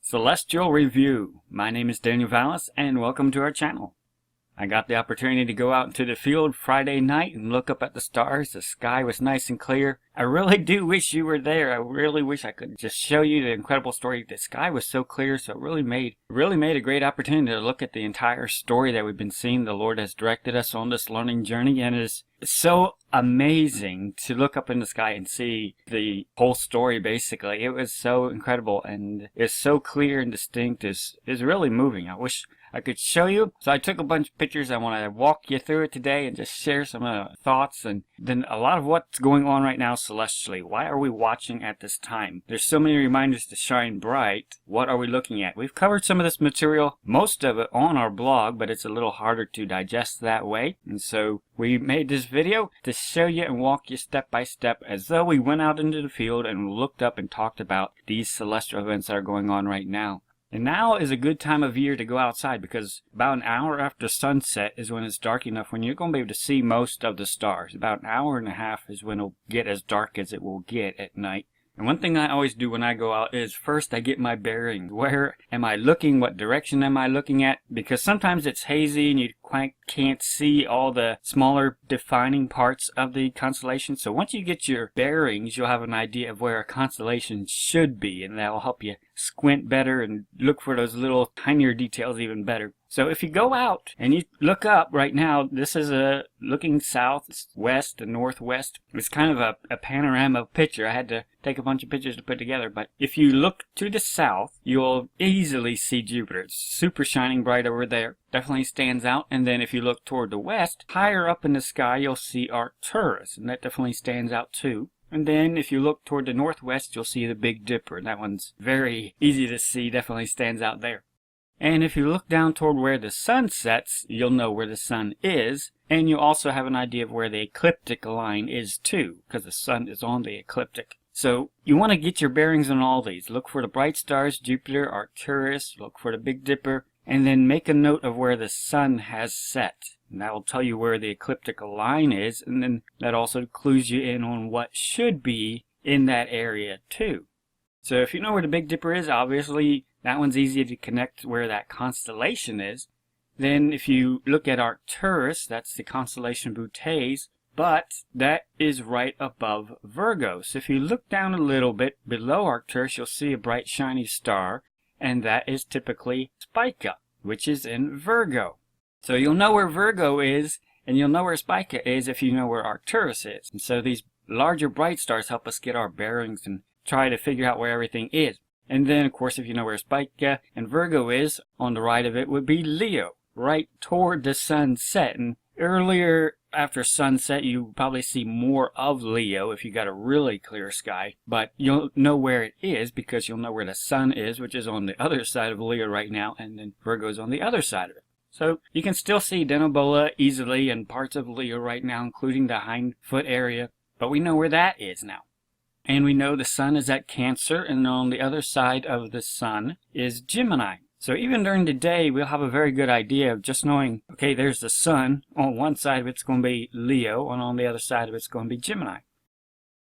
Celestial Review. My name is Daniel Vallis and welcome to our channel. I got the opportunity to go out into the field Friday night and look up at the stars. The sky was nice and clear. I really do wish you were there. I really wish I could just show you the incredible story. The sky was so clear, so it really made a great opportunity to look at the entire story that we've been seeing. The Lord has directed us on this learning journey, and it is so amazing to look up in the sky and see the whole story. Basically, it was so incredible and it's so clear and distinct. Is really moving. I wish I could show you. So I took a bunch of pictures. I want to walk you through it today and just share some thoughts and then a lot of what's going on right now celestially. Why are we watching at this time? There's so many reminders to shine bright. What are we looking at? We've covered some of this material, most of it on our blog, but it's a little harder to digest that way. And so we made this video to show you and walk you step by step as though we went out into the field and looked up and talked about these celestial events that are going on right now. And now is a good time of year to go outside because about an hour after sunset is when it's dark enough when you're going to be able to see most of the stars. About an hour and a half is when it'll get as dark as it will get at night. And one thing I always do when I go out is first I get my bearings. Where am I looking? What direction am I looking at? Because sometimes it's hazy and you quite can't see all the smaller defining parts of the constellation. So once you get your bearings, you'll have an idea of where a constellation should be, and that will help you squint better and look for those little tinier details even better. So if you go out and you look up right now, this is looking south, west, and northwest. It's kind of a panorama picture. I had to take a bunch of pictures to put together. But if you look to the south, you'll easily see Jupiter. It's super shining bright over there. Definitely stands out. And then if you look toward the west, higher up in the sky, you'll see Arcturus. And that definitely stands out too. And then if you look toward the northwest, you'll see the Big Dipper. That one's very easy to see. Definitely stands out there. And if you look down toward where the sun sets, you'll know where the sun is. And you'll also have an idea of where the ecliptic line is too, because the sun is on the ecliptic. So you want to get your bearings on all these. Look for the bright stars, Jupiter, Arcturus, look for the Big Dipper, and then make a note of where the sun has set. And that will tell you where the ecliptic line is, and then that also clues you in on what should be in that area too. So if you know where the Big Dipper is, obviously that one's easy to connect where that constellation is. Then if you look at Arcturus, that's the constellation Boötes, but that is right above Virgo. So if you look down a little bit below Arcturus, you'll see a bright shiny star, and that is typically Spica, which is in Virgo. So you'll know where Virgo is, and you'll know where Spica is if you know where Arcturus is. And so these larger bright stars help us get our bearings and try to figure out where everything is. And then, of course, if you know where Spica and Virgo is, on the right of it would be Leo, right toward the sunset. And earlier after sunset, you probably see more of Leo if you got a really clear sky. But you'll know where it is because you'll know where the sun is, which is on the other side of Leo right now, and then Virgo's on the other side of it. So you can still see Denebola easily and parts of Leo right now, including the hind foot area. But we know where that is now. And we know the sun is at Cancer, and on the other side of the sun is Gemini. So even during the day, we'll have a very good idea of just knowing, okay, there's the sun. On one side of it's going to be Leo, and on the other side of it's going to be Gemini.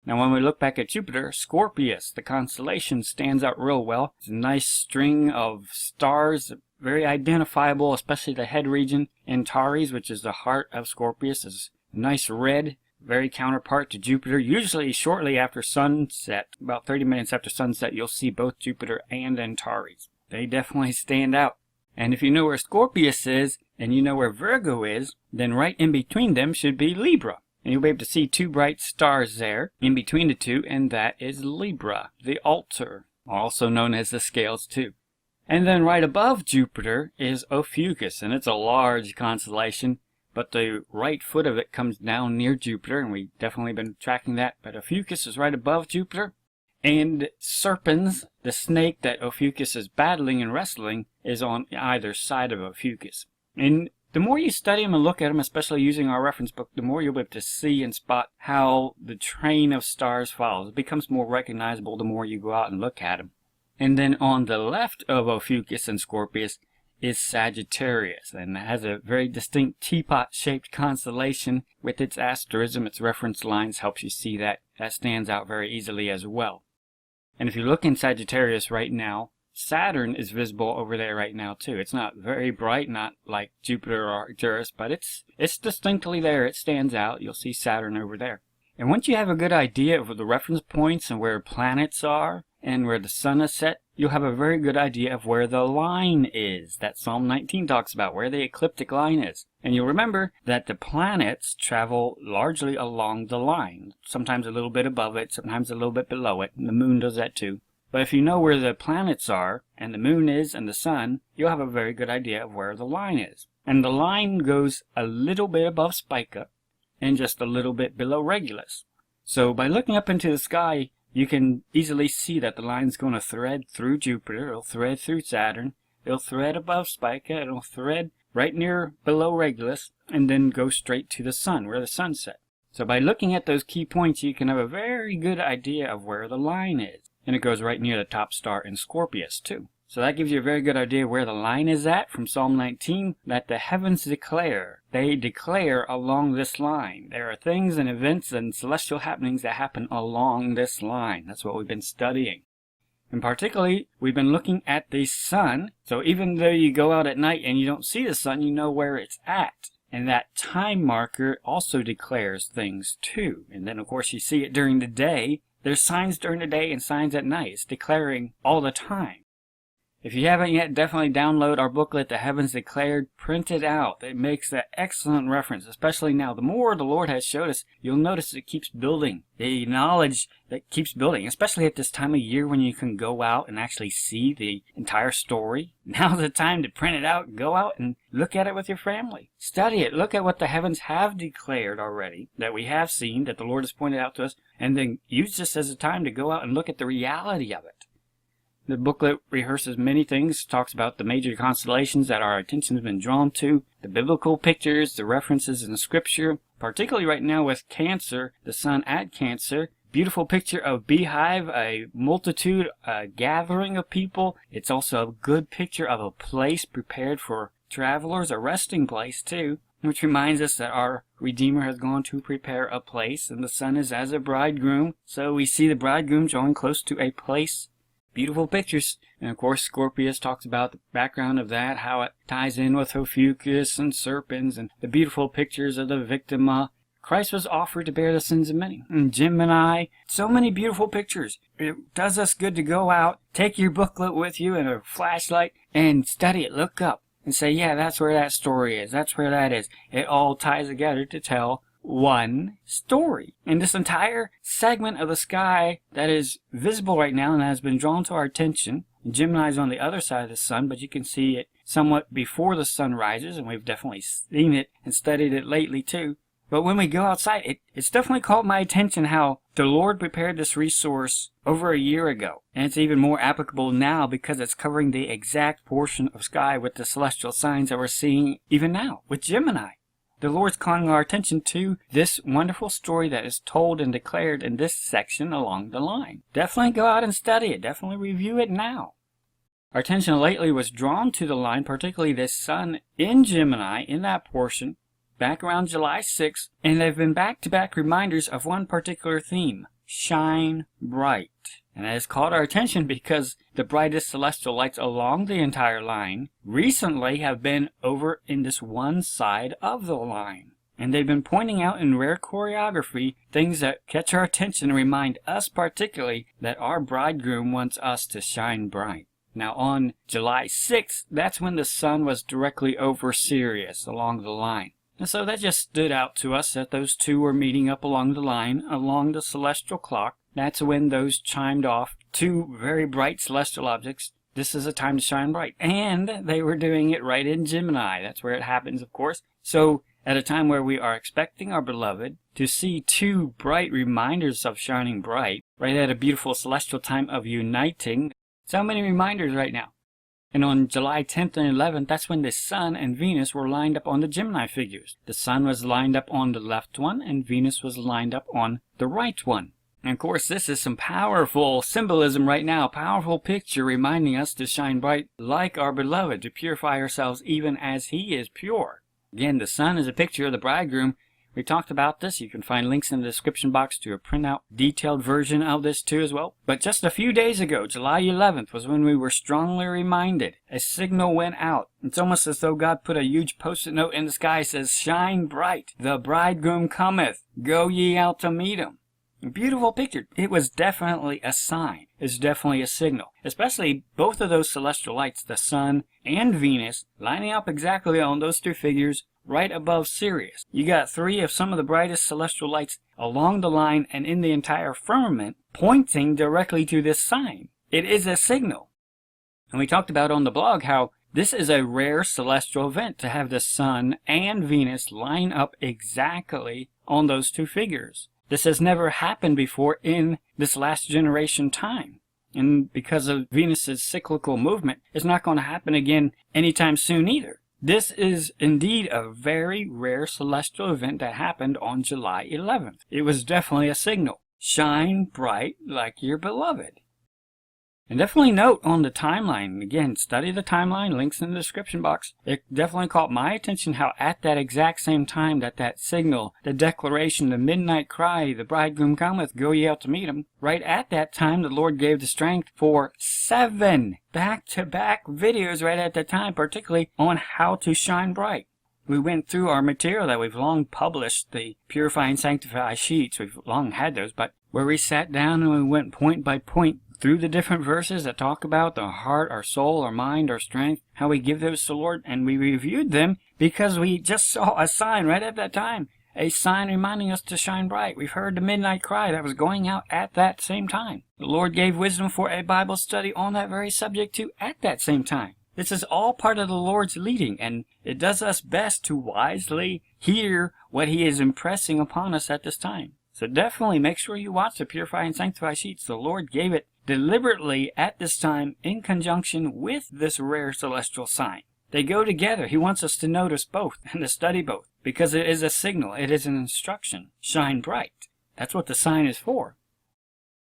Now when we look back at Jupiter, Scorpius, the constellation, stands out real well. It's a nice string of stars, very identifiable, especially the head region. Antares, which is the heart of Scorpius, is nice red. Very counterpart to Jupiter. Usually shortly after sunset, about 30 minutes after sunset, you'll see both Jupiter and Antares. They definitely stand out. And if you know where Scorpius is, and you know where Virgo is, then right in between them should be Libra. And you'll be able to see two bright stars there in between the two, and that is Libra, the altar, also known as the scales too. And then right above Jupiter is Ophiuchus, and it's a large constellation. But the right foot of it comes down near Jupiter, and we've definitely been tracking that. But Ophiuchus is right above Jupiter. And Serpens, the snake that Ophiuchus is battling and wrestling, is on either side of Ophiuchus. And the more you study them and look at them, especially using our reference book, the more you'll be able to see and spot how the train of stars follows. It becomes more recognizable the more you go out and look at them. And then on the left of Ophiuchus and Scorpius is Sagittarius, and it has a very distinct teapot-shaped constellation with its asterism. Its reference lines helps you see that. That stands out very easily as well. And if you look in Sagittarius right now, Saturn is visible over there right now too. It's not very bright, not like Jupiter or Arcturus, but it's distinctly there. It stands out. You'll see Saturn over there. And once you have a good idea of the reference points and where planets are and where the sun is set, you'll have a very good idea of where the line is that Psalm 19 talks about, where the ecliptic line is. And you'll remember that the planets travel largely along the line, sometimes a little bit above it, sometimes a little bit below it, and the moon does that too. But if you know where the planets are, and the moon is, and the sun, you'll have a very good idea of where the line is. And the line goes a little bit above Spica, and just a little bit below Regulus. So by looking up into the sky, you can easily see that the line's going to thread through Jupiter, it'll thread through Saturn, it'll thread above Spica, it'll thread right near below Regulus, and then go straight to the sun, where the sun's set. So by looking at those key points, you can have a very good idea of where the line is. And it goes right near the top star in Scorpius too. So that gives you a very good idea where the line is at from Psalm 19, that the heavens declare. They declare along this line. There are things and events and celestial happenings that happen along this line. That's what we've been studying. And particularly, we've been looking at the sun. So even though you go out at night and you don't see the sun, you know where it's at. And that time marker also declares things too. And then of course you see it during the day. There's signs during the day and signs at night. It's declaring all the time. If you haven't yet, definitely download our booklet, The Heavens Declared. Print it out. It makes an excellent reference, especially now. The more the Lord has showed us, you'll notice it keeps building. The knowledge that keeps building, especially at this time of year when you can go out and actually see the entire story. Now's the time to print it out, go out and look at it with your family. Study it. Look at what the heavens have declared already, that we have seen, that the Lord has pointed out to us, and then use this as a time to go out and look at the reality of it. The booklet rehearses many things, talks about the major constellations that our attention has been drawn to, the biblical pictures, the references in the scripture, particularly right now with Cancer, the sun at Cancer. Beautiful picture of beehive, a multitude, a gathering of people. It's also a good picture of a place prepared for travelers, a resting place too, which reminds us that our Redeemer has gone to prepare a place, and the sun is as a bridegroom. So we see the bridegroom drawing close to a place. Beautiful pictures. And of course Scorpius talks about the background of that, how it ties in with Ophiuchus and serpents, and the beautiful pictures of the victima. Christ was offered to bear the sins of many. And Gemini, so many beautiful pictures. It does us good to go out, take your booklet with you and a flashlight, and study it, look up, and say, yeah, that's where that story is, that's where that is. It all ties together to tell one story. And this entire segment of the sky that is visible right now and has been drawn to our attention, Gemini is on the other side of the sun, but you can see it somewhat before the sun rises, and we've definitely seen it and studied it lately too. But when we go outside, it's definitely caught my attention how the Lord prepared this resource over a year ago. And it's even more applicable now because it's covering the exact portion of sky with the celestial signs that we're seeing even now with Gemini. The Lord's calling our attention to this wonderful story that is told and declared in this section along the line. Definitely go out and study it. Definitely review it now. Our attention lately was drawn to the line, particularly this sun in Gemini, in that portion, back around July 6th, and they've been back-to-back reminders of one particular theme: shine bright. And that has caught our attention because the brightest celestial lights along the entire line recently have been over in this one side of the line. And they've been pointing out in rare choreography things that catch our attention and remind us particularly that our bridegroom wants us to shine bright. Now on July 6th, that's when the sun was directly over Sirius along the line. And so that just stood out to us that those two were meeting up along the line, along the celestial clock. That's when those chimed off, two very bright celestial objects. This is a time to shine bright. And they were doing it right in Gemini. That's where it happens, of course. So at a time where we are expecting our beloved to see two bright reminders of shining bright, right at a beautiful celestial time of uniting. So many reminders right now. And on July 10th and 11th, that's when the Sun and Venus were lined up on the Gemini figures. The Sun was lined up on the left one, and Venus was lined up on the right one. And of course, this is some powerful symbolism right now, powerful picture reminding us to shine bright like our beloved, to purify ourselves even as he is pure. Again, the sun is a picture of the bridegroom, We talked about this. You can find links in the description box to a printout detailed version of this too as well. But just a few days ago, July 11th, was when we were strongly reminded. A signal went out. It's almost as though God put a huge post-it note in the sky that says, "Shine bright, the bridegroom cometh, go ye out to meet him." A beautiful picture. It was definitely a sign. It's definitely a signal. Especially both of those celestial lights, the sun and Venus, lining up exactly on those two figures right above Sirius. You got three of some of the brightest celestial lights along the line and in the entire firmament pointing directly to this sign. It is a signal. And we talked about on the blog how this is a rare celestial event to have the sun and Venus line up exactly on those two figures. This has never happened before in this last generation time. And because of Venus's cyclical movement, it's not going to happen again anytime soon either. This is indeed a very rare celestial event that happened on July 11th. It was definitely a signal. Shine bright like your beloved. And definitely note on the timeline, again, study the timeline, links in the description box. It definitely caught my attention how at that exact same time that signal, the declaration, the midnight cry, the bridegroom cometh, go ye out to meet him, right at that time the Lord gave the strength for 7 back-to-back videos right at that time, particularly on how to shine bright. We went through our material that we've long published, the Purify and Sanctify sheets. We've long had those, but where we sat down and we went point by point through the different verses that talk about the heart, our soul, our mind, our strength, how we give those to the Lord, and we reviewed them because we just saw a sign right at that time, a sign reminding us to shine bright. We've heard the midnight cry that was going out at that same time. The Lord gave wisdom for a Bible study on that very subject too at that same time. This is all part of the Lord's leading, and it does us best to wisely hear what He is impressing upon us at this time. So definitely make sure you watch the Purify and Sanctify sheets. The Lord gave it deliberately at this time in conjunction with this rare celestial sign. They go together. He wants us to notice both and to study both because it is a signal. It is an instruction. Shine bright. That's what the sign is for.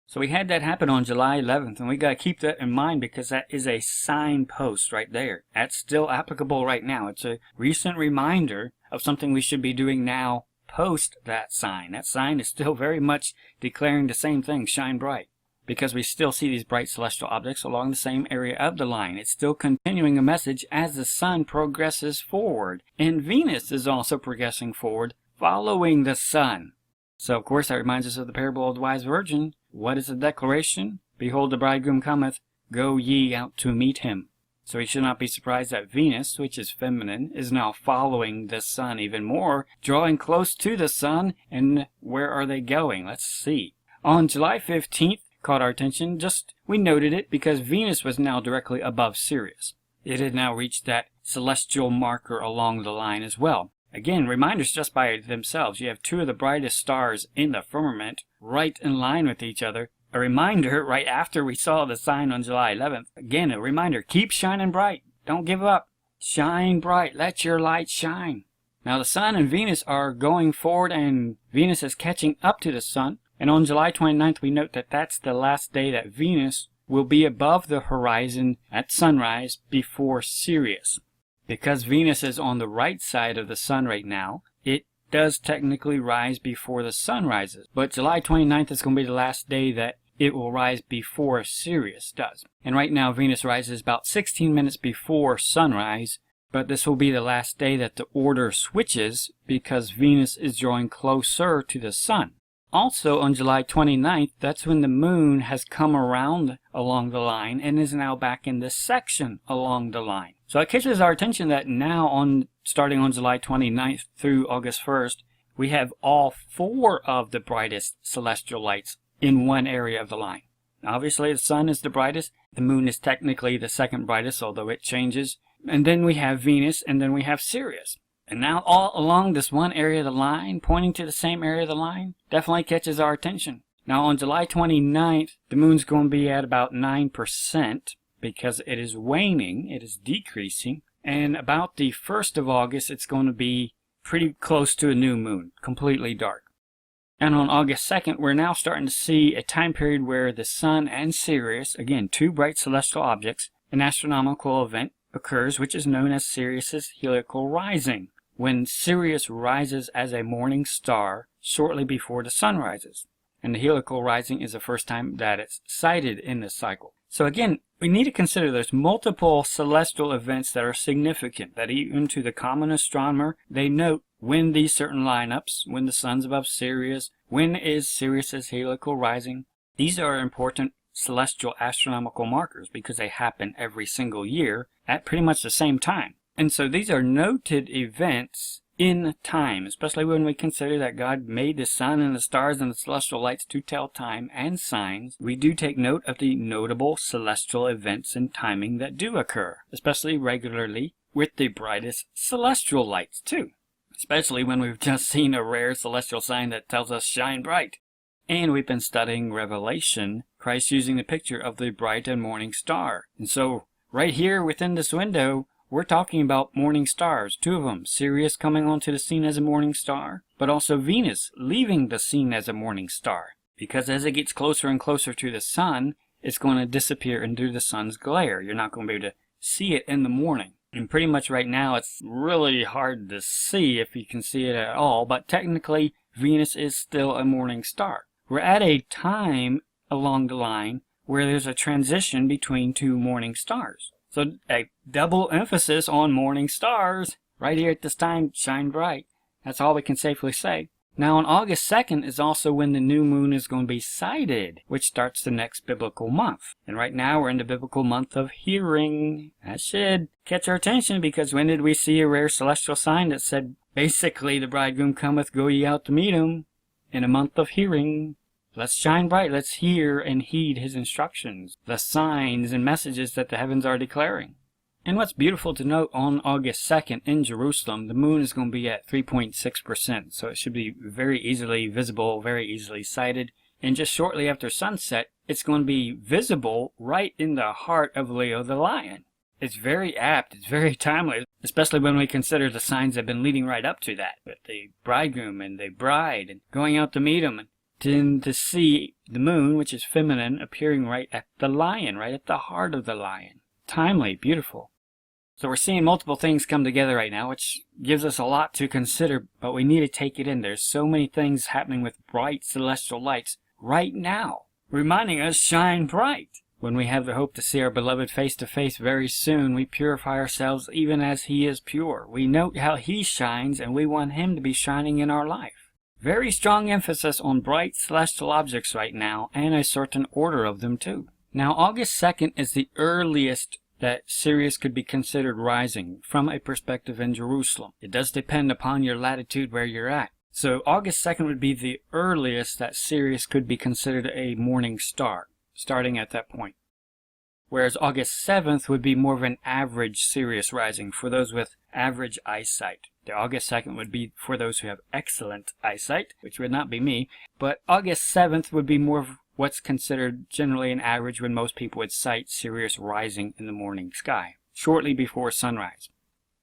So we had that happen on July 11th, and we got to keep that in mind because that is a signpost right there. That's still applicable right now. It's a recent reminder of something we should be doing now post that sign. That sign is still very much declaring the same thing, shine bright, because we still see these bright celestial objects along the same area of the line. It's still continuing a message as the sun progresses forward, and Venus is also progressing forward, following the sun. So, of course, that reminds us of the parable of the wise virgin. What is the declaration? Behold, the bridegroom cometh, go ye out to meet him. So we should not be surprised that Venus, which is feminine, is now following the sun even more, drawing close to the sun. And where are they going? Let's see. On July 15th, caught our attention. We noted it because Venus was now directly above Sirius. It had now reached that celestial marker along the line as well. Again, reminders just by themselves. You have two of the brightest stars in the firmament right in line with each other. A reminder right after we saw the sign on July 11th. Again, a reminder, keep shining bright. Don't give up. Shine bright. Let your light shine. Now the sun and Venus are going forward, and Venus is catching up to the sun. And on July 29th, we note that that's the last day that Venus will be above the horizon at sunrise before Sirius. Because Venus is on the right side of the sun right now, it does technically rise before the sun rises. But July 29th is going to be the last day that it will rise before Sirius does. And right now, Venus rises about 16 minutes before sunrise. But this will be the last day that the order switches because Venus is drawing closer to the sun. Also, on July 29th, that's when the moon has come around along the line and is now back in this section along the line. So it catches our attention that now, starting on July 29th through August 1st, we have all 4 of the brightest celestial lights in one area of the line. Obviously, the sun is the brightest. The moon is technically the second brightest, although it changes. And then we have Venus, and then we have Sirius. And now all along this one area of the line, pointing to the same area of the line, definitely catches our attention. Now on July 29th, the moon's going to be at about 9% because it is waning, it is decreasing. And about the 1st of August, it's going to be pretty close to a new moon, completely dark. And on August 2nd, we're now starting to see a time period where the sun and Sirius, again, 2 bright celestial objects, an astronomical event occurs, which is known as Sirius's heliacal rising. when Sirius rises as a morning star shortly before the sun rises. And the heliacal rising is the first time that it's sighted in this cycle. So again, we need to consider there's multiple celestial events that are significant, that even to the common astronomer, they note when these certain lineups, when the sun's above Sirius, when is Sirius's heliacal rising. These are important celestial astronomical markers because they happen every single year at pretty much the same time. And so these are noted events in time, especially when we consider that God made the sun and the stars and the celestial lights to tell time and signs. We do take note of the notable celestial events and timing that do occur, especially regularly with the brightest celestial lights too, especially when we've just seen a rare celestial sign that tells us shine bright. And we've been studying Revelation, Christ using the picture of the bright and morning star. And so right here within this window, we're talking about morning stars, two of them, Sirius coming onto the scene as a morning star, but also Venus leaving the scene as a morning star. Because as it gets closer and closer to the sun, it's going to disappear into the sun's glare. You're not going to be able to see it in the morning. And pretty much right now, it's really hard to see if you can see it at all, but technically, Venus is still a morning star. We're at a time along the line where there's a transition between two morning stars. So a double emphasis on morning stars right here at this time, shine bright. That's all we can safely say. Now on August 2nd is also when the new moon is going to be sighted, which starts the next biblical month. And right now we're in the biblical month of hearing. That should catch our attention because when did we see a rare celestial sign that said, basically the bridegroom cometh, go ye out to meet him? In a month of hearing. Let's shine bright, let's hear and heed his instructions, the signs and messages that the heavens are declaring. And what's beautiful to note, on August 2nd in Jerusalem, the moon is going to be at 3.6%, so it should be very easily visible, very easily sighted. And just shortly after sunset, it's going to be visible right in the heart of Leo the Lion. It's very apt, it's very timely, especially when we consider the signs that have been leading right up to that, with the bridegroom and the bride and going out to meet him, and then to see the moon, which is feminine, appearing right at the lion, right at the heart of the lion. Timely, beautiful. So we're seeing multiple things come together right now, which gives us a lot to consider, but we need to take it in. There's so many things happening with bright celestial lights right now, reminding us shine bright. When we have the hope to see our beloved face to face very soon, we purify ourselves even as he is pure. We note how he shines, and we want him to be shining in our life. Very strong emphasis on bright celestial objects right now, and a certain order of them too. Now August 2nd is the earliest that Sirius could be considered rising from a perspective in Jerusalem. It does depend upon your latitude where you're at. So August 2nd would be the earliest that Sirius could be considered a morning star, starting at that point. Whereas August 7th would be more of an average Sirius rising for those with average eyesight. The August 2nd would be for those who have excellent eyesight, which would not be me, but August 7th would be more of what's considered generally an average when most people would sight Sirius rising in the morning sky, shortly before sunrise.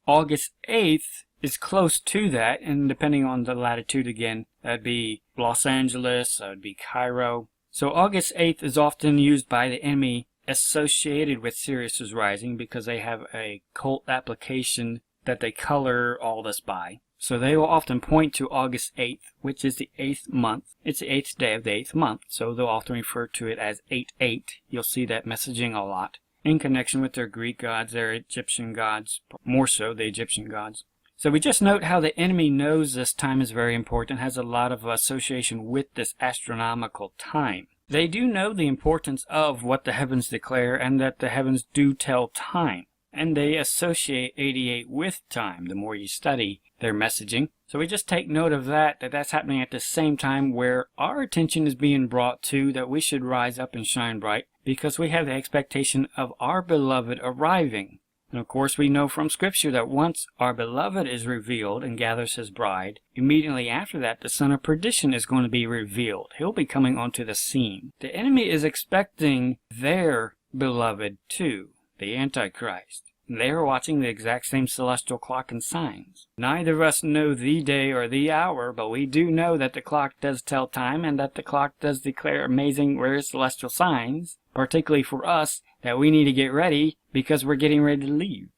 August 8th is close to that, and depending on the latitude again, that'd be Los Angeles, that would be Cairo. So August 8th is often used by the enemy associated with Sirius's rising because they have a cult application that they color all this by. So they will often point to August 8th, which is the 8th month. It's the 8th day of the 8th month, so they'll often refer to it as 8-8. You'll see that messaging a lot in connection with their Greek gods, their Egyptian gods, more so the Egyptian gods. So we just note how the enemy knows this time is very important, has a lot of association with this astronomical time. They do know the importance of what the heavens declare and that the heavens do tell time. And they associate 88 with time, the more you study their messaging. So we just take note of that that's happening at the same time where our attention is being brought to that we should rise up and shine bright because we have the expectation of our beloved arriving. And of course we know from Scripture that once our beloved is revealed and gathers his bride, immediately after that the son of perdition is going to be revealed. He'll be coming onto the scene. The enemy is expecting their beloved too, the Antichrist. They are watching the exact same celestial clock and signs. Neither of us know the day or the hour, but we do know that the clock does tell time and that the clock does declare amazing rare celestial signs, particularly for us, that we need to get ready because we're getting ready to leave.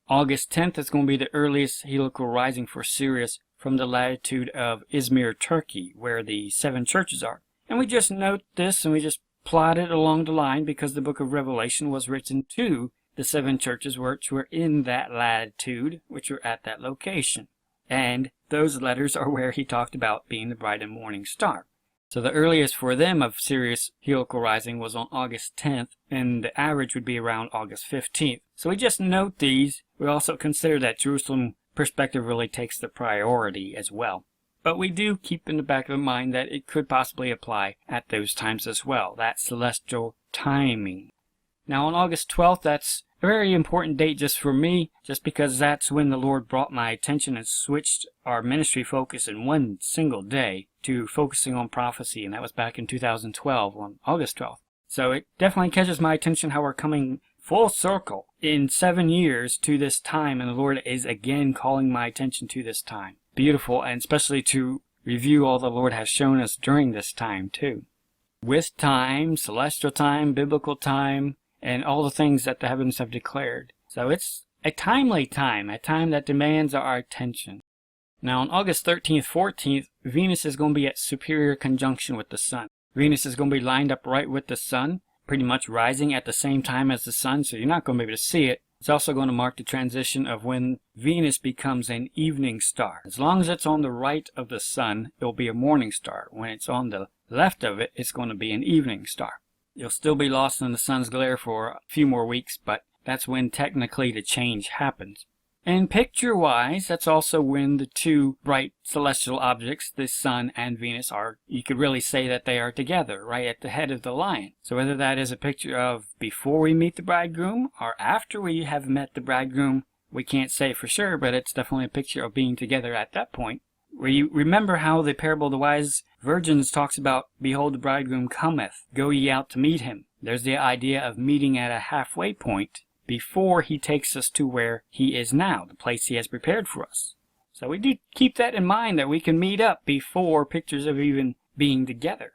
August 10th is going to be the earliest heliacal rising for Sirius from the latitude of Izmir, Turkey, where the 7 churches are. And we just note this and we just plot it along the line because the book of Revelation was written to the 7 churches which were in that latitude, which were at that location. And those letters are where he talked about being the bright and morning star. So the earliest for them of Sirius heliacal rising was on August 10th, and the average would be around August 15th. So we just note these. We also consider that Jerusalem perspective really takes the priority as well. But we do keep in the back of the mind that it could possibly apply at those times as well, that celestial timing. Now on August 12th, that's a very important date just for me, just because that's when the Lord brought my attention and switched our ministry focus in one single day to focusing on prophecy, and that was back in 2012 on August 12th. So it definitely catches my attention how we're coming full circle in 7 years to this time, and the Lord is again calling my attention to this time. Beautiful, and especially to review all the Lord has shown us during this time too. With time, celestial time, biblical time, and all the things that the heavens have declared. So it's a timely time, a time that demands our attention. Now on August 13th, 14th, Venus is going to be at superior conjunction with the Sun. Venus is going to be lined up right with the Sun, pretty much rising at the same time as the Sun, so you're not going to be able to see it. It's also going to mark the transition of when Venus becomes an evening star. As long as it's on the right of the Sun, it will be a morning star. When it's on the left of it, it's going to be an evening star. You'll still be lost in the Sun's glare for a few more weeks, but that's when technically the change happens. And picture-wise, that's also when the 2 bright celestial objects, the Sun and Venus, are, you could really say that they are together, right at the head of the lion. So whether that is a picture of before we meet the bridegroom or after we have met the bridegroom, we can't say for sure, but it's definitely a picture of being together at that point. Where you remember how the parable of the wise virgins talks about, behold, the bridegroom cometh, go ye out to meet him. There's the idea of meeting at a halfway point before he takes us to where he is now, the place he has prepared for us. So we do keep that in mind, that we can meet up before pictures of even being together.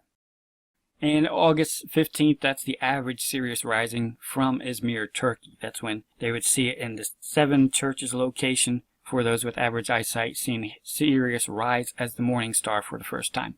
And August 15th, that's the average Sirius rising from Izmir, Turkey. That's when they would see it in the 7 churches location. For those with average eyesight, seeing Sirius rise as the morning star for the first time.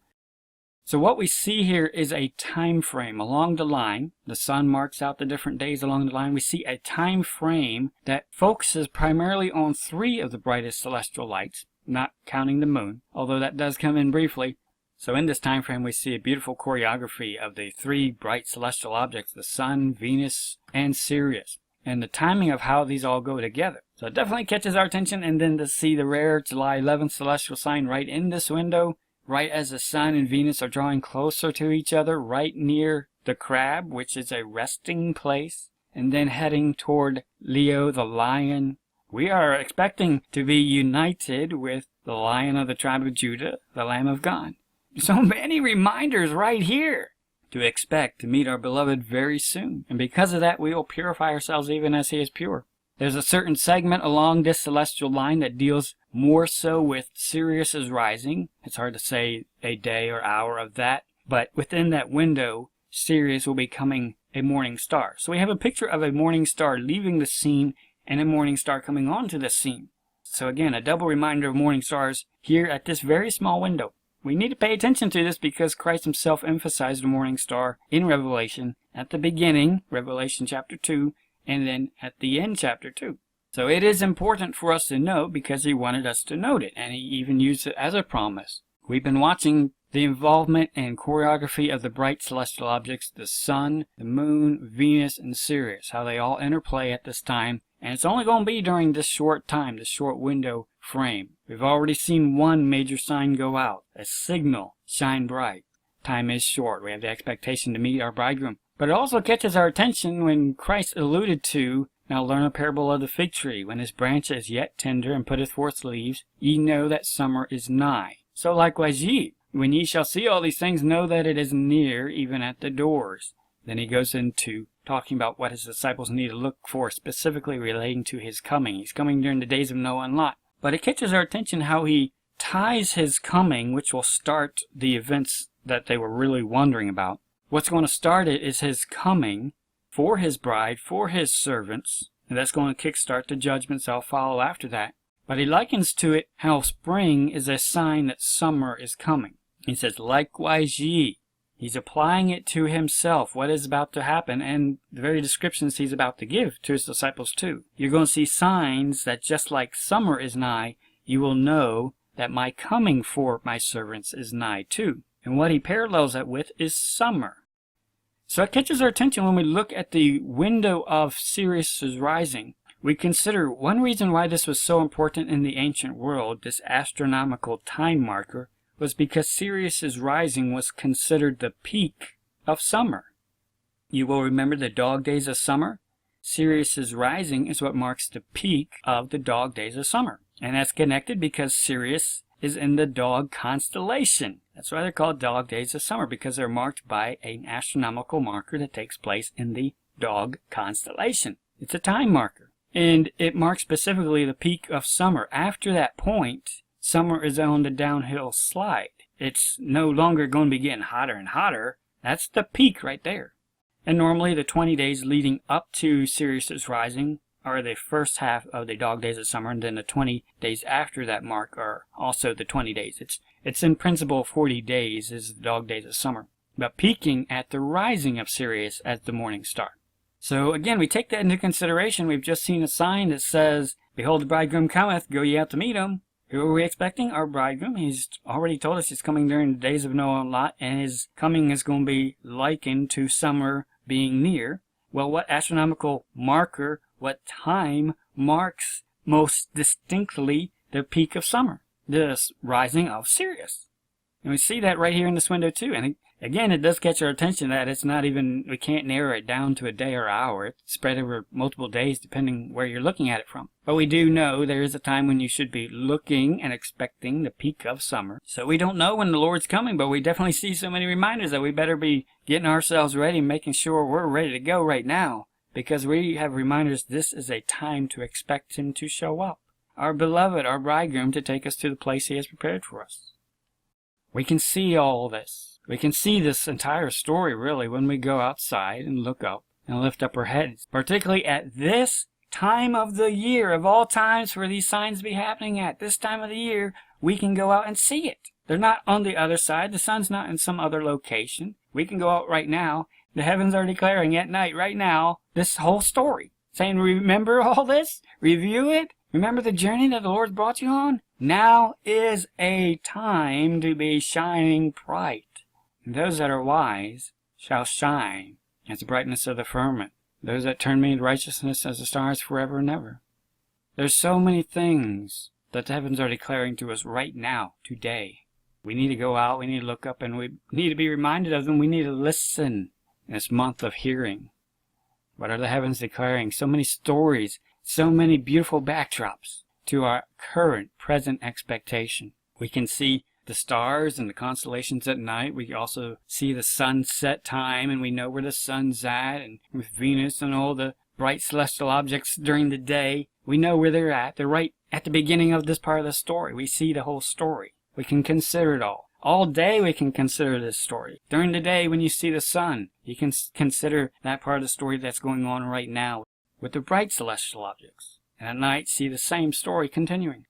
So what we see here is a time frame along the line. The Sun marks out the different days along the line. We see a time frame that focuses primarily on 3 of the brightest celestial lights, not counting the moon, although that does come in briefly. So in this time frame, we see a beautiful choreography of the 3 bright celestial objects, the Sun, Venus, and Sirius, and the timing of how these all go together. So it definitely catches our attention, and then to see the rare July 11th celestial sign right in this window, right as the Sun and Venus are drawing closer to each other, right near the crab, which is a resting place, and then heading toward Leo the lion. We are expecting to be united with the Lion of the tribe of Judah, the Lamb of God. So many reminders right here to expect to meet our beloved very soon. And because of that, we will purify ourselves even as he is pure. There's a certain segment along this celestial line that deals more so with Sirius's rising. It's hard to say a day or hour of that, but within that window, Sirius will be becoming a morning star. So we have a picture of a morning star leaving the scene and a morning star coming onto the scene. So again, a double reminder of morning stars here at this very small window. We need to pay attention to this because Christ himself emphasized the morning star in Revelation at the beginning, Revelation chapter 2, and then at the end, chapter 2. So it is important for us to note because he wanted us to note it, and he even used it as a promise. We've been watching the involvement and choreography of the bright celestial objects, the Sun, the Moon, Venus, and Sirius, how they all interplay at this time, and it's only going to be during this short time, this short window frame. We've already seen one major sign go out, a signal, shine bright. Time is short. We have the expectation to meet our bridegroom. But it also catches our attention when Christ alluded to, now learn a parable of the fig tree. When his branch is yet tender and putteth forth leaves, ye know that summer is nigh. So likewise ye, when ye shall see all these things, know that it is near, even at the doors. Then he goes into talking about what his disciples need to look for, specifically relating to his coming. He's coming during the days of Noah and Lot. But it catches our attention how he ties his coming, which will start the events that they were really wondering about. What's going to start it is his coming for his bride, for his servants, And that's going to kickstart the judgments that'll follow after that. But he likens to it how spring is a sign that summer is coming. He says, likewise ye. He's applying it to himself, what is about to happen, and the very descriptions he's about to give to his disciples too. You're going to see signs that just like summer is nigh, you will know that my coming for my servants is nigh too. And what he parallels that with is summer. So it catches our attention when we look at the window of Sirius's rising. We consider one reason why this was so important in the ancient world, this astronomical time marker, was because Sirius's rising was considered the peak of summer. You will remember the dog days of summer. Sirius's rising is what marks the peak of the dog days of summer. And that's connected because Sirius is in the dog constellation. That's why they're called dog days of summer, because they're marked by an astronomical marker that takes place in the dog constellation. It's a time marker. And it marks specifically the peak of summer. After that point, summer is on the downhill slide. It's no longer going to be getting hotter and hotter. That's the peak right there. And normally the 20 days leading up to Sirius's rising are the first half of the dog days of summer, and then the 20 days after that mark are also the 20 days. It's in principle 40 days is the dog days of summer, but peaking at the rising of Sirius as the morning star. So again, we take that into consideration. We've just seen a sign that says, behold, the bridegroom cometh, go ye out to meet him. Who are we expecting? Our bridegroom. He's already told us he's coming during the days of Noah and Lot, and his coming is going to be likened to summer being near. Well, what astronomical marker, what time marks most distinctly the peak of summer? This rising of Sirius. And we see that right here in this window too. And again, it does catch our attention that it's not even, we can't narrow it down to a day or hour. It's spread over multiple days depending where you're looking at it from. But we do know there is a time when you should be looking and expecting the peak of summer. So we don't know when the Lord's coming, but we definitely see so many reminders that we better be getting ourselves ready, making sure we're ready to go right now. Because we have reminders this is a time to expect him to show up. Our beloved, our bridegroom, to take us to the place he has prepared for us. We can see all this. We can see this entire story, really, when we go outside and look up and lift up our heads. Particularly at this time of the year, of all times for these signs to be happening at this time of the year, we can go out and see it. They're not on the other side. The sun's not in some other location. We can go out right now. The heavens are declaring at night, right now, this whole story. Saying, remember all this? Review it? Remember the journey that the Lord's brought you on? Now is a time to be shining bright. And those that are wise shall shine as the brightness of the firmament. Those that turn me to righteousness as the stars forever and ever. There's so many things that the heavens are declaring to us right now, today. We need to go out, we need to look up, and we need to be reminded of them. We need to listen in this month of hearing. What are the heavens declaring? So many stories, so many beautiful backdrops to our current, present expectation. We can see the stars and the constellations at night. We also see the sunset time, and we know where the sun's at, and with Venus and all the bright celestial objects during the day. We know where they're at. They're right at the beginning of this part of the story. We see the whole story. We can consider it all. All day we can consider this story. During the day when you see the sun, you can consider that part of the story that's going on right now with the bright celestial objects. And at night see the same story continuing.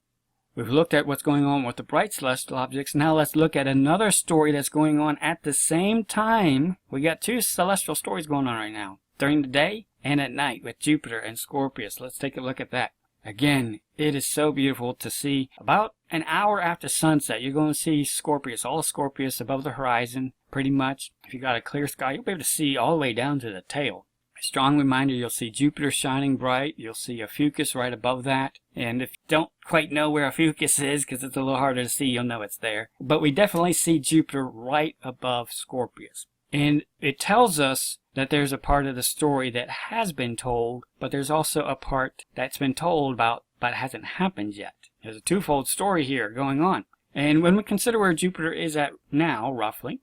We've looked at what's going on with the bright celestial objects. Now let's look at another story that's going on at the same time. We got two celestial stories going on right now. During the day and at night with Jupiter and Scorpius. Let's take a look at that. Again, it is so beautiful to see. About an hour after sunset, you're going to see Scorpius, all of Scorpius above the horizon, pretty much. If you got a clear sky, you'll be able to see all the way down to the tail. A strong reminder, you'll see Jupiter shining bright. You'll see a Fucus right above that. And if you don't quite know where a Fucus is, because it's a little harder to see, you'll know it's there. But we definitely see Jupiter right above Scorpius. And it tells us that there's a part of the story that has been told, but there's also a part that's been told about, but hasn't happened yet. There's a twofold story here going on. And when we consider where Jupiter is at now, roughly,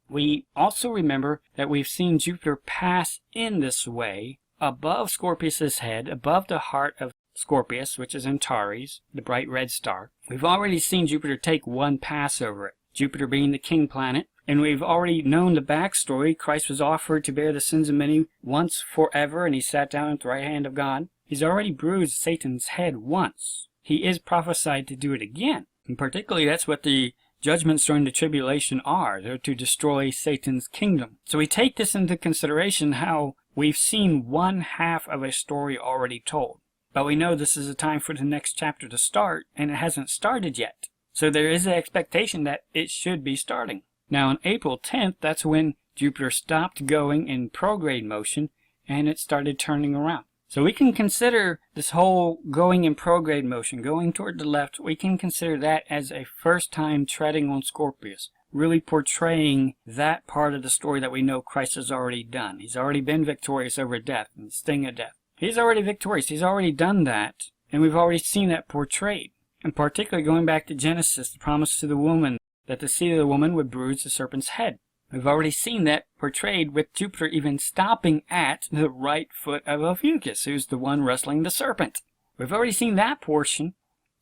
we also remember that we've seen Jupiter pass in this way above Scorpius's head, above the heart of Scorpius, which is Antares, the bright red star. We've already seen Jupiter take one pass over it, Jupiter being the king planet. And we've already known the backstory. Christ was offered to bear the sins of many once forever, and he sat down at the right hand of God. He's already bruised Satan's head once. He is prophesied to do it again. And particularly, that's what the judgments during the tribulation are. They're to destroy Satan's kingdom. So we take this into consideration, how we've seen one half of a story already told. But we know this is a time for the next chapter to start, and it hasn't started yet. So there is an expectation that it should be starting. Now on April 10th, that's when Jupiter stopped going in prograde motion, and it started turning around. So we can consider this whole going in prograde motion, going toward the left, we can consider that as a first time treading on Scorpius, really portraying that part of the story that we know Christ has already done. He's already been victorious over death and the sting of death. He's already victorious. He's already done that, and we've already seen that portrayed. And particularly going back to Genesis, the promise to the woman that the seed of the woman would bruise the serpent's head. We've already seen that portrayed with Jupiter even stopping at the right foot of Ophiuchus, who's the one wrestling the serpent. We've already seen that portion.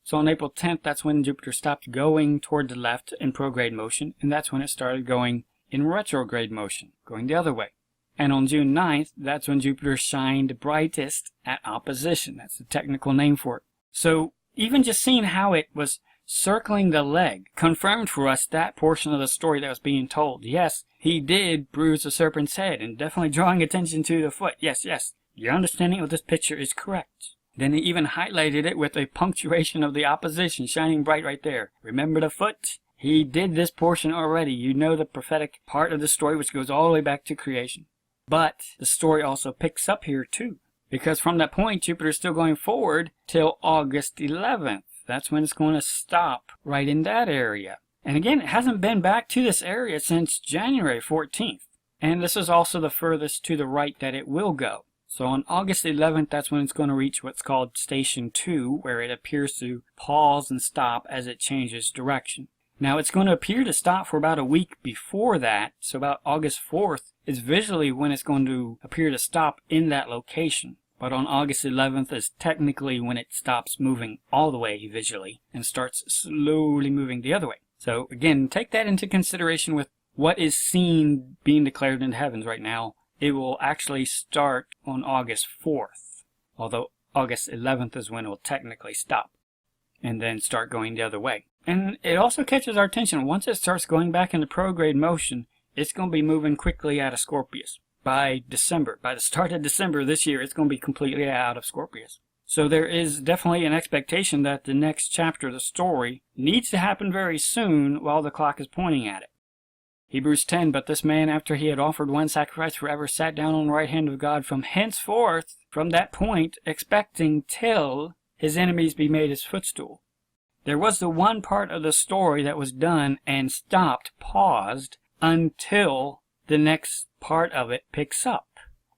So on April 10th, that's when Jupiter stopped going toward the left in prograde motion, and that's when it started going in retrograde motion, going the other way. And on June 9th, that's when Jupiter shined brightest at opposition. That's the technical name for it. So even just seeing how it was circling the leg confirmed for us that portion of the story that was being told. Yes, he did bruise the serpent's head, and definitely drawing attention to the foot. Yes, your understanding of this picture is correct. Then he even highlighted it with a punctuation of the opposition shining bright right there. Remember the foot? He did this portion already. You know the prophetic part of the story, which goes all the way back to creation. But the story also picks up here too, because from that point Jupiter's still going forward till August 11th. That's when it's going to stop right in that area. And again, it hasn't been back to this area since January 14th. And this is also the furthest to the right that it will go. So on August 11th, that's when it's going to reach what's called Station 2, where it appears to pause and stop as it changes direction. Now, it's going to appear to stop for about a week before that, so about August 4th is visually when it's going to appear to stop in that location. But on August 11th is technically when it stops moving all the way visually and starts slowly moving the other way. So again, take that into consideration with what is seen being declared in the heavens right now. It will actually start on August 4th, although August 11th is when it will technically stop and then start going the other way. And it also catches our attention. Once it starts going back into prograde motion, it's going to be moving quickly out of Scorpius. By December, by the start of December this year, it's going to be completely out of Scorpius. So there is definitely an expectation that the next chapter of the story needs to happen very soon while the clock is pointing at it. Hebrews 10, but this man, after he had offered one sacrifice forever, sat down on the right hand of God from henceforth, from that point, expecting till his enemies be made his footstool. There was the one part of the story that was done and stopped, paused, until the next part of it picks up.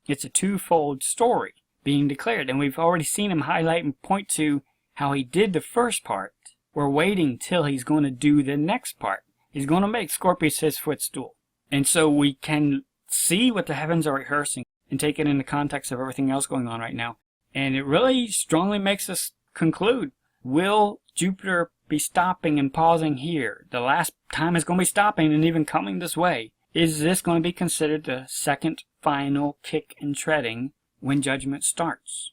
It's a twofold story being declared, and we've already seen him highlight and point to how he did the first part. We're waiting till he's going to do the next part. He's going to make Scorpius his footstool. And so we can see what the heavens are rehearsing and take it in the context of everything else going on right now. And it really strongly makes us conclude, will Jupiter be stopping and pausing here? The last time it's going to be stopping and even coming this way. Is this going to be considered the second final kick and treading when judgment starts?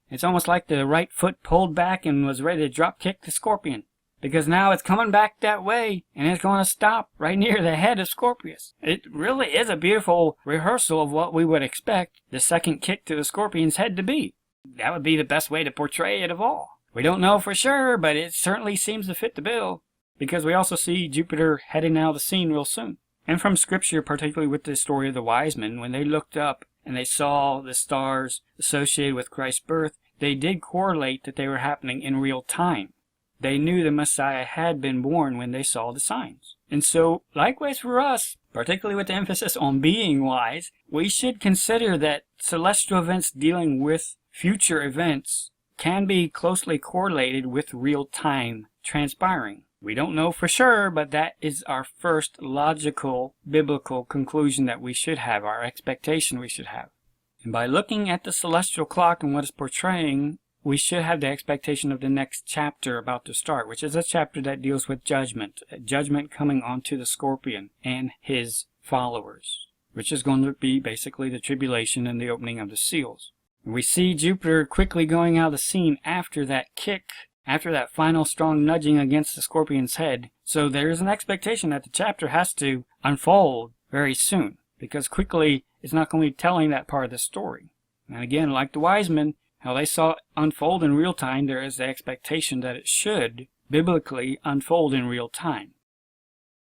It's almost like the right foot pulled back and was ready to drop kick the scorpion, because now it's coming back that way and it's going to stop right near the head of Scorpius. It really is a beautiful rehearsal of what we would expect the second kick to the scorpion's head to be. That would be the best way to portray it of all. We don't know for sure, but it certainly seems to fit the bill, because we also see Jupiter heading out of the scene real soon. And from Scripture, particularly with the story of the wise men, when they looked up and they saw the stars associated with Christ's birth, they did correlate that they were happening in real time. They knew the Messiah had been born when they saw the signs. And so, likewise for us, particularly with the emphasis on being wise, we should consider that celestial events dealing with future events can be closely correlated with real time transpiring. We don't know for sure, but that is our first logical biblical conclusion that we should have, our expectation we should have. And by looking at the celestial clock and what it's portraying, we should have the expectation of the next chapter about to start, which is a chapter that deals with judgment coming onto the scorpion and his followers, which is going to be basically the tribulation and the opening of the seals. We see Jupiter quickly going out of the scene after that kick, after that final strong nudging against the Scorpion's head. So there's an expectation that the chapter has to unfold very soon, because quickly it's not going to be telling that part of the story. And again, like the wise men, how they saw it unfold in real time, there is the expectation that it should biblically unfold in real time.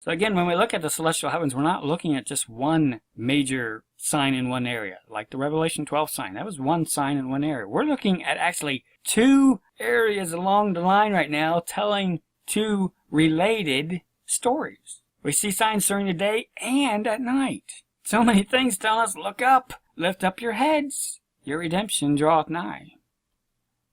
So again, when we look at the celestial heavens, we're not looking at just one major sign in one area, like the Revelation 12 sign. That was one sign in one area. We're looking at actually two areas along the line right now telling two related stories. We see signs during the day and at night. So many things tell us, look up, lift up your heads. Your redemption draweth nigh.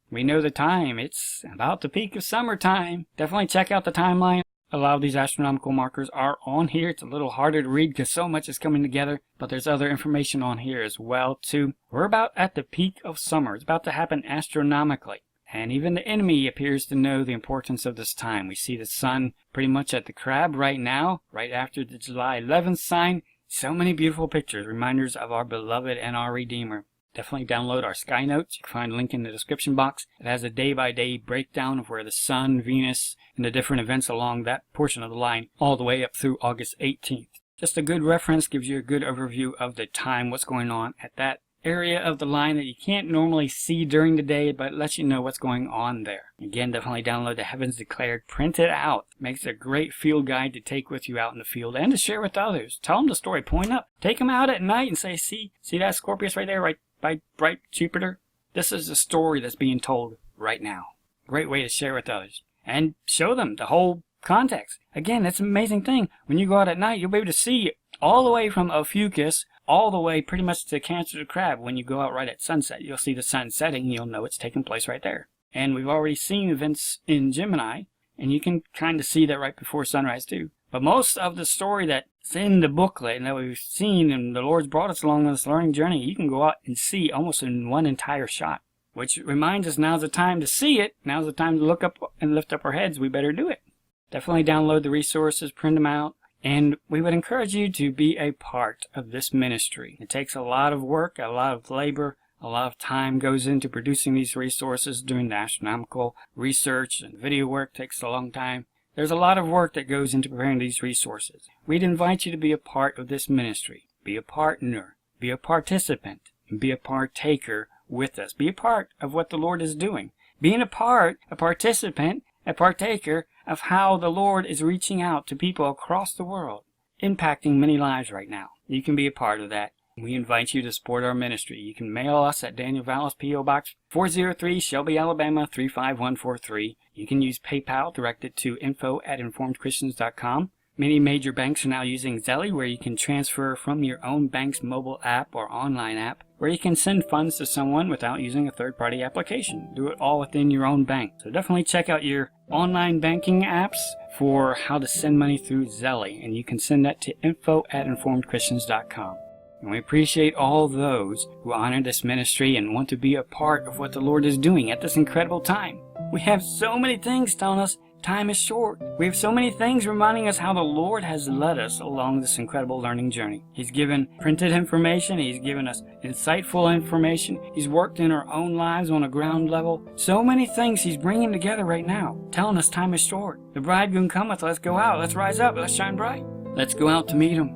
We know the time. It's about the peak of summertime. Definitely check out the timeline. A lot of these astronomical markers are on here. It's a little harder to read because so much is coming together, but there's other information on here as well too. We're about at the peak of summer. It's about to happen astronomically. And even the enemy appears to know the importance of this time. We see the sun pretty much at the crab right now, right after the July 11th sign. So many beautiful pictures, reminders of our beloved and our Redeemer. Definitely download our sky notes. You can find a link in the description box. It has a day-by-day breakdown of where the sun, Venus, and the different events along that portion of the line all the way up through August 18th. Just a good reference, gives you a good overview of the time, what's going on at that area of the line that you can't normally see during the day, but it lets you know what's going on there. Again, definitely download the Heavens Declared. Print it out. Makes a great field guide to take with you out in the field and to share with others. Tell them the story. Point up. Take them out at night and say, see that Scorpius right there, right by bright Jupiter? This is the story that's being told right now. Great way to share with others. And show them the whole context. Again, that's an amazing thing. When you go out at night, you'll be able to see all the way from Ophiuchus, all the way pretty much to Cancer the Crab. When you go out right at sunset, you'll see the sun setting, and you'll know it's taking place right there. And we've already seen events in Gemini, and you can kind of see that right before sunrise too. But most of the story that's in the booklet and that we've seen, and the Lord's brought us along this learning journey, you can go out and see almost in one entire shot. Which reminds us, now's the time to see it. Now's the time to look up and lift up our heads. We better do it. Definitely download the resources, print them out, and we would encourage you to be a part of this ministry. It takes a lot of work, a lot of labor, a lot of time goes into producing these resources. Doing the astronomical research and video work takes a long time. There's a lot of work that goes into preparing these resources. We'd invite you to be a part of this ministry. Be a partner, be a participant, and be a partaker with us. Be a part of what the Lord is doing. Being a participant, a partaker of how the Lord is reaching out to people across the world, impacting many lives right now. You can be a part of that. We invite you to support our ministry. You can mail us at Daniel Vallis, P.O. Box 403, Shelby, Alabama 35143. You can use PayPal directed to info@informedchristians.com. Many major banks are now using Zelle, where you can transfer from your own bank's mobile app or online app, where you can send funds to someone without using a third-party application. Do it all within your own bank. So definitely check out your online banking apps for how to send money through Zelle, and you can send that to info@informedchristians.com. And we appreciate all those who honor this ministry and want to be a part of what the Lord is doing at this incredible time. We have so many things telling us time is short. We have so many things reminding us how the Lord has led us along this incredible learning journey. He's given printed information. He's given us insightful information. He's worked in our own lives on a ground level. So many things He's bringing together right now, telling us time is short. The bridegroom cometh. Let's go out. Let's rise up. Let's shine bright. Let's go out to meet Him.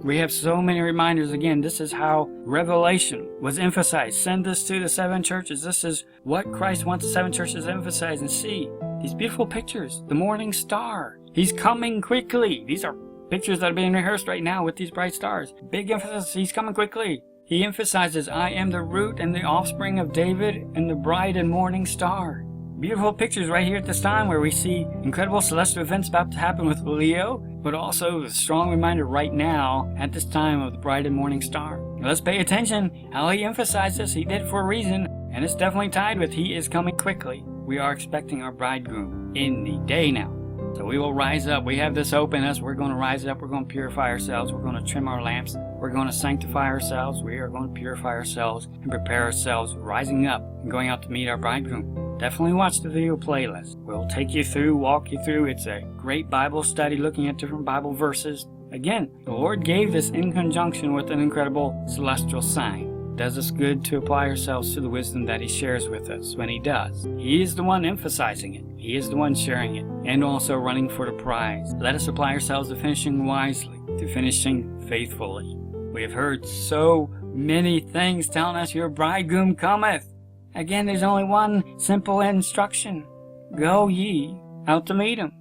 We have so many reminders. Again, this is how Revelation was emphasized. Send this to the 7 churches. This is what Christ wants the 7 churches to emphasize and see. These beautiful pictures. The morning star. He's coming quickly. These are pictures that are being rehearsed right now with these bright stars. Big emphasis. He's coming quickly. He emphasizes, I am the root and the offspring of David and the bright and morning star. Beautiful pictures right here at this time where we see incredible celestial events about to happen with Leo, but also a strong reminder right now at this time of the bright and morning star. Now let's pay attention how He emphasizes. He did it for a reason, and it's definitely tied with He is coming quickly. We are expecting our bridegroom in the day now. So we will rise up. We have this open us. We're going to rise up. We're going to purify ourselves. We're going to trim our lamps. We're going to sanctify ourselves. We are going to purify ourselves and prepare ourselves, rising up and going out to meet our bridegroom. Definitely watch the video playlist. We'll take you through, walk you through. It's a great Bible study looking at different Bible verses. Again, the Lord gave this in conjunction with an incredible celestial sign. does us good to apply ourselves to the wisdom that he shares with us when he does. He is the one emphasizing it. He is the one sharing it, and also running for the prize. Let us apply ourselves to finishing wisely, to finishing faithfully. We have heard so many things telling us your bridegroom cometh. Again, there's only one simple instruction. Go ye out to meet him.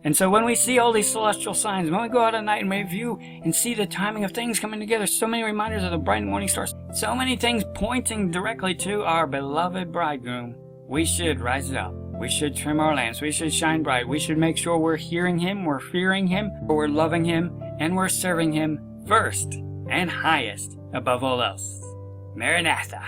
And so when we see all these celestial signs, when we go out at night and review and see the timing of things coming together, so many reminders of the bright morning stars, so many things pointing directly to our beloved bridegroom, we should rise up. We should trim our lamps. We should shine bright. We should make sure we're hearing him, we're fearing him, we're loving him, and we're serving him first and highest above all else. Maranatha.